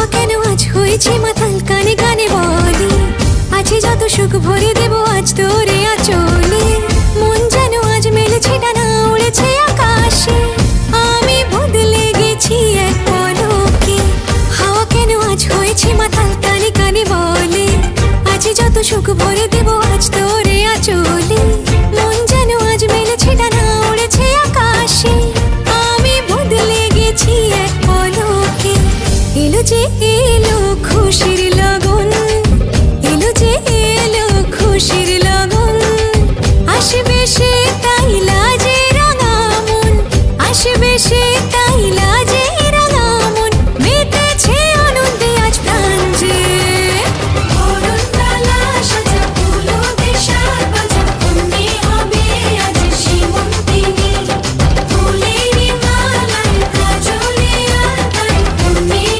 হাওয়া কেন আজ হয়েছে মাতাল, কানে কানে বলে আছে যত সুখ ভরে দেব আজ তোরে আঁচলে। মন যেন আজ মেলেছে ডানা, উড়েছে আকাশে, আমি বদলে গেছি এক পলকে। হাওয়া কেন আজ হয়েছে মাতাল, কানে কানে বলে আছে যত সুখ ভরে দেব আজ তোরে আঁচলে। মন যেন আজ মেলেছে ডানা, উড়েছে আকাশে, আমি বদলে গেছি এক পলকে। এলো যে এলো খুশির